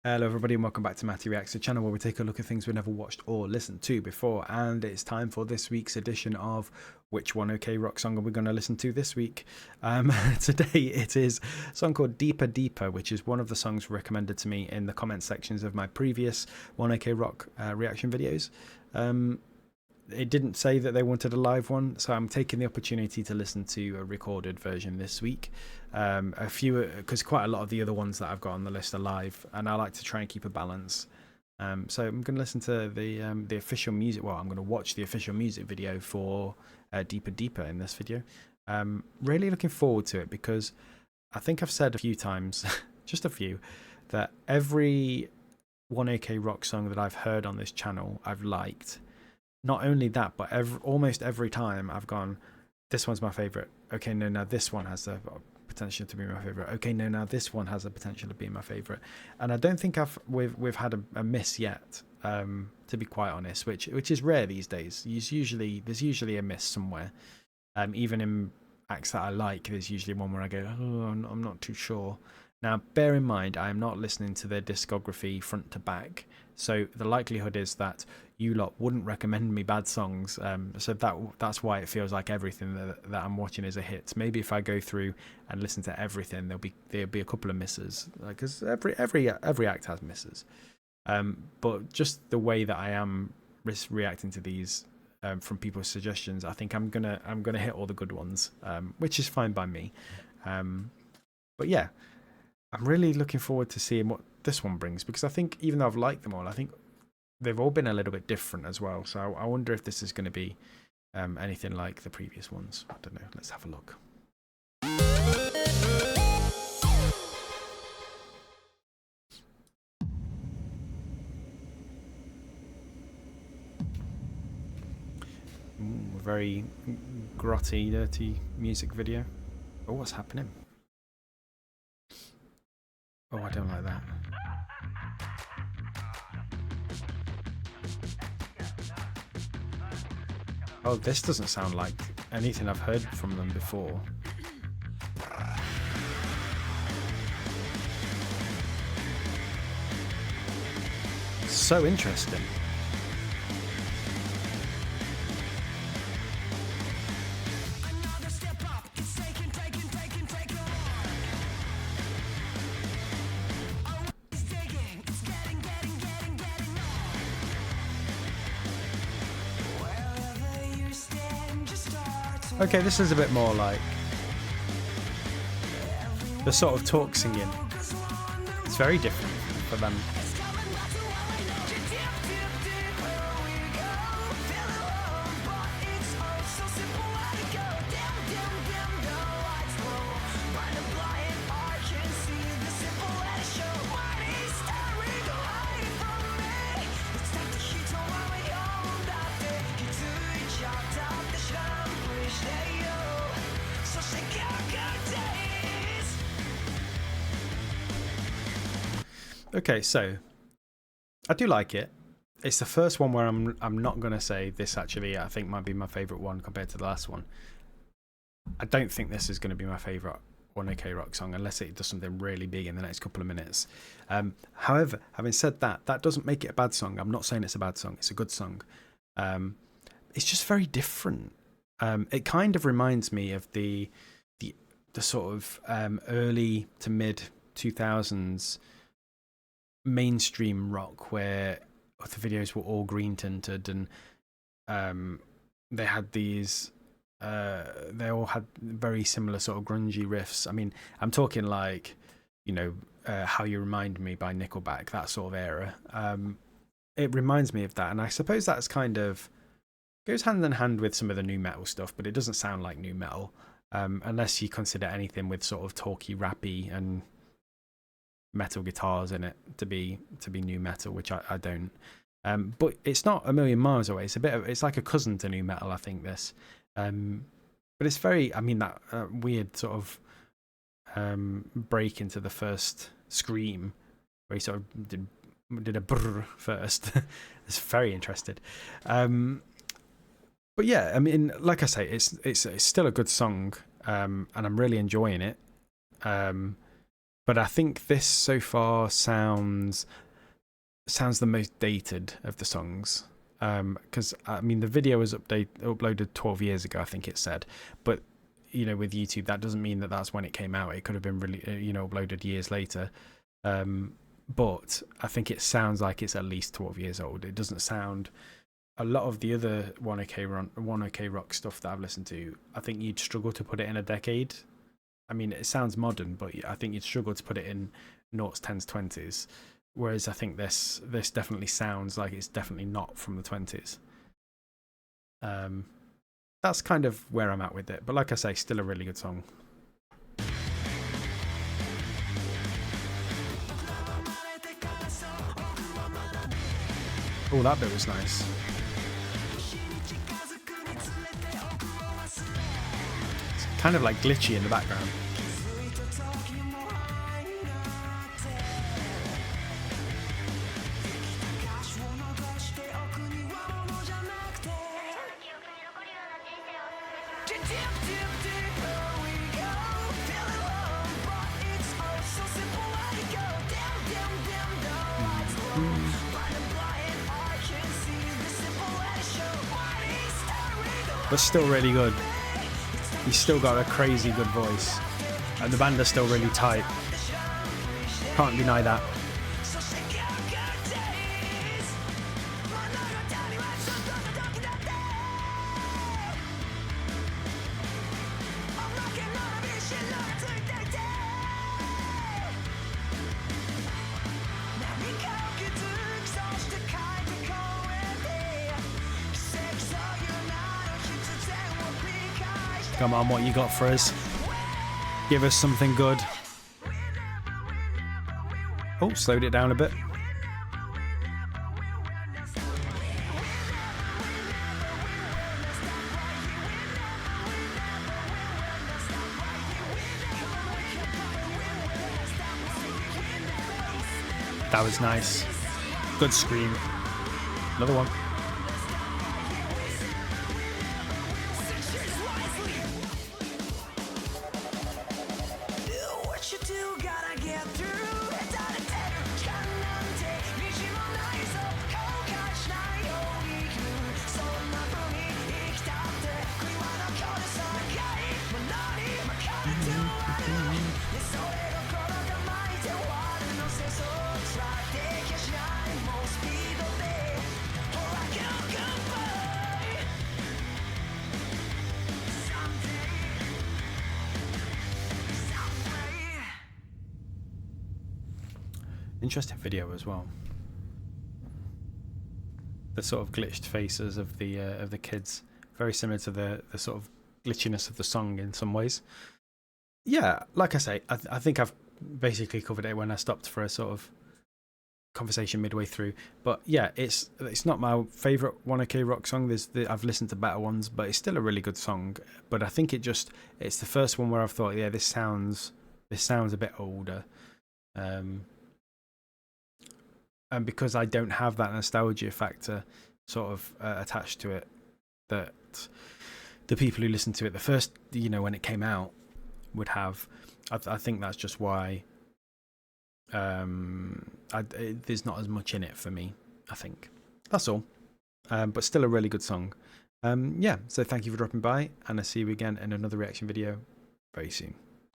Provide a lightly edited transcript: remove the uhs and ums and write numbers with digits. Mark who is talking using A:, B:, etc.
A: Hello, everybody, and welcome back to Matty Reacts, the channel where we take a look at things we never watched or listened to before. And it's time for this week's edition of Which One OK Rock Song Are We Going to Listen to This Week? Today it is a song called Deeper Deeper, which is one of the songs recommended to me in the comment sections of my previous One OK Rock reaction videos. It didn't say that they wanted a live one, so I'm taking the opportunity to listen to a recorded version this week. A few, because quite a lot of the other ones that I've got on the list are live, and I like to try and keep a balance. So I'm going to listen to the official music. Well, I'm going to watch the official music video for Deeper Deeper in this video. Really looking forward to it because I think I've said a few times, just a few, that every One OK Rock song that I've heard on this channel I've liked. Not only that, but almost every time I've gone, this one's my favorite. Okay, no, now this one has the potential to be my favorite. Okay, no, now this one has the potential to be my favorite. And I don't think we've had a miss yet, to be quite honest, which is rare these days. There's usually a miss somewhere. Even in acts that I like, there's usually one where I go, oh, I'm not too sure. Now, bear in mind, I am not listening to their discography front to back, so the likelihood is that you lot wouldn't recommend me bad songs. So that's why it feels like everything that I'm watching is a hit. Maybe if I go through and listen to everything, there'll be a couple of misses, because every act has misses. But just the way that I am reacting to these from people's suggestions, I think I'm gonna hit all the good ones, which is fine by me. But yeah. I'm really looking forward to seeing what this one brings, because I think even though I've liked them all, I think they've all been a little bit different as well. So I wonder if this is going to be anything like the previous ones. I don't know. Let's have a look. Ooh, a very grotty, dirty music video. Oh, what's happening? Oh, I don't like that. Oh, this doesn't sound like anything I've heard from them before. So interesting. Okay, this is a bit more like the sort of talk singing. It's very different for them. Okay, so I do like it. It's the first one where I'm not gonna say this actually I think might be my favourite one compared to the last one. I don't think this is gonna be my favourite One OK Rock song unless it does something really big in the next couple of minutes. However, having said that, that doesn't make it a bad song. I'm not saying it's a bad song. It's a good song. It's just very different. It kind of reminds me of the sort of early to mid 2000s mainstream rock where the videos were all green tinted, and they had these they all had very similar sort of grungy riffs. I mean, I'm talking like, you know, How You Remind Me by Nickelback, that sort of era. It reminds me of that, and I suppose that's kind of goes hand in hand with some of the new metal stuff, but it doesn't sound like new metal, unless you consider anything with sort of talky, rappy and metal guitars in it to be new metal, which I don't. But it's not a million miles away. It's like a cousin to new metal, I think, this. But it's very, I mean, that weird sort of break into the first scream where he sort of did a brr first. It's very interested. But yeah, I mean, like I say, it's still a good song, and I'm really enjoying it. but I think this so far sounds the most dated of the songs. Because I mean, the video was uploaded 12 years ago, I think it said, but you know, with YouTube, that doesn't mean that that's when it came out. It could have been really, uploaded years later. But I think it sounds like it's at least 12 years old. It doesn't sound. A lot of the other 1OK Rock stuff that I've listened to, I think you'd struggle to put it in a decade. I mean, it sounds modern, but I think you'd struggle to put it in noughts, tens, 20s. Whereas I think this definitely sounds like it's definitely not from the 20s. That's kind of where I'm at with it. But like I say, still a really good song. Oh, that bit was nice. It's kind of like glitchy in the background. But still really good. He's still got a crazy good voice, and the band are still really tight. Can't deny that. Come on, what you got for us? Give us something good. Oh, slowed it down a bit. That was nice. Good scream. Another one. Interesting video as well. The sort of glitched faces of the kids, very similar to the sort of glitchiness of the song in some ways. Yeah, like I say, I think I've basically covered it when I stopped for a sort of conversation midway through. But yeah, it's not my favorite 1OK Rock song. I've listened to better ones, but it's still a really good song. But I think it's the first one where I've thought, yeah, this sounds a bit older. And because I don't have that nostalgia factor sort of attached to it that the people who listened to it the first, when it came out would have, I think that's just why there's not as much in it for me, I think. That's all. But still a really good song. Yeah, so thank you for dropping by, and I'll see you again in another reaction video very soon.